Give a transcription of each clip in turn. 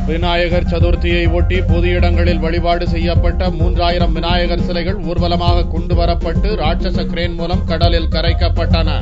விநாயகர் சதுர்த்தியை ஒட்டி பொது இடங்களில் வழிபாடு செய்யப்பட்ட 3000 விநாயகர் சிலைகள் ஊர்வலமாக கொண்டு வரப்பட்டு ராட்சச கிரேன் மூலம் கடலில் கரைக்கப்பட்டன.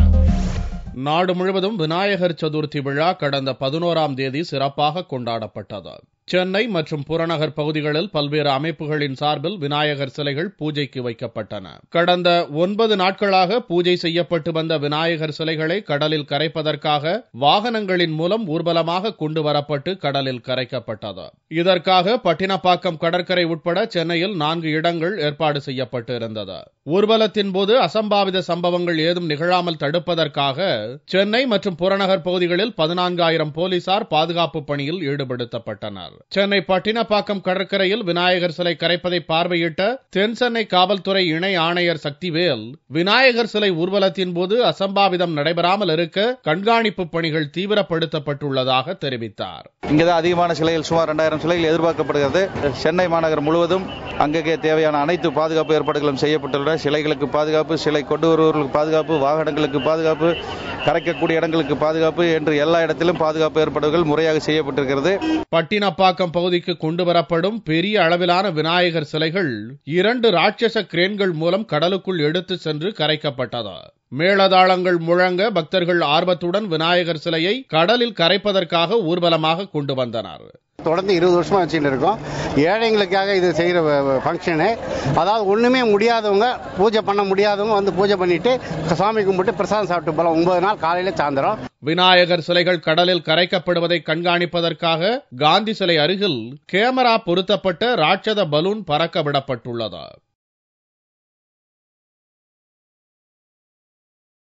நாடு முழுவதும் விநாயகர் சதுர்த்தி விழா கடந்த 11ஆம் தேதி சிறப்பாக கொண்டாடப்பட்டது. சென்னை மற்றும் புறநகர் பகுதிகளில் பல்வேறு அமைப்புகளின் சார்பில் விநாயகர் சிலைகள் பூஜைக்கு வைக்கப்பட்டன. கடந்த 9 நாட்களாக பூஜை செய்யப்பட்டு வந்த விநாயகர் சிலைகளை கடலில் கரைப்பதற்காக வாகனங்களின் மூலம் ஊர்வலமாக கொண்டு வரப்பட்டு கடலில் கரைக்கப்பட்டது. இதற்காக பட்டினப்பாக்கம் கடற்கரை உட்பட சென்னையில் 4 இடங்கள் ஏற்பாடு செய்யப்பட்டு இருந்தது. ஊர்வலத்தின் போது அசம்பாவித சம்பவங்கள் ஏதும் நிகழாமல் தடுப்பதற்காக சென்னை மற்றும் புறநகர் பகுதிகளில் 14,000 போலீசார் பாதுகாப்பு பணியில் ஈடுபடுத்தப்பட்டனர். சென்னை பட்டினப்பாக்கம் கடற்கரையில் விநாயகர் சிலை கரைப்பதை பார்வையிட்ட தென் சென்னை காவல்துறை இணை ஆணையர் சக்திவேல், விநாயகர் சிலை ஊர்வலத்தின் போது அசம்பாவிதம் நடைபெறாமல் இருக்க கண்காணிப்பு பணிகள் தீவிரப்படுத்தப்பட்டுள்ளதாக தெரிவித்தார். இங்குதான் அதிகமான சிலைகள், சுமார் 2000 சிலைகள் எதிர்பார்க்கப்படுகிறது. சென்னை மாநகர் முழுவதும் அங்கங்கே தேவையான அனைத்து பாதுகாப்பு ஏற்பாடுகளும் செய்யப்பட்டுள்ளன. சிலைகளுக்கு பாதுகாப்பு, சிலை கொண்டு வருபவர்களுக்கு பாதுகாப்பு, வாகனங்களுக்கு பாதுகாப்பு, கரைக்கக்கூடிய இடங்களுக்கு பாதுகாப்பு என்று எல்லா இடத்திலும் பாதுகாப்பு ஏற்பாடுகள் முறையாக செய்யப்பட்டிருக்கிறது. பட்டினப்பாக்கம் பகுதிக்கு கொண்டு வரப்படும் பெரிய அளவிலான விநாயகர் சிலைகள் 2 ராட்சச கிரேன்கள் மூலம் கடலுக்குள் எடுத்து சென்று கரைக்கப்பட்டது. மேளதாளங்கள் முழங்க பக்தர்கள் ஆர்வத்துடன் விநாயகர் சிலையை கடலில் கரைப்பதற்காக ஊர்வலமாக கொண்டு வந்தனர். தொடர்ந்து 20 வருஷமா வச்சுட்டு இருக்கோம். ஏழைங்களுக்காக இது செய்யற ஃபங்க்ஷனு. அதாவது ஒண்ணுமே முடியாதவங்க, பூஜை பண்ண முடியாதவங்க வந்து பூஜை பண்ணிட்டு சாமி கும்பிட்டு பிரசாதம் சாப்பிட்டு போலாம். 9 நாள் காலையில சாயந்தரம். விநாயகர் சிலைகள் கடலில் கரைக்கப்படுவதை கண்காணிப்பதற்காக காந்தி சிலை அருகில் கேமரா பொருத்தப்பட்ட ராட்சத பலூன் பறக்க விடப்பட்டுள்ளது.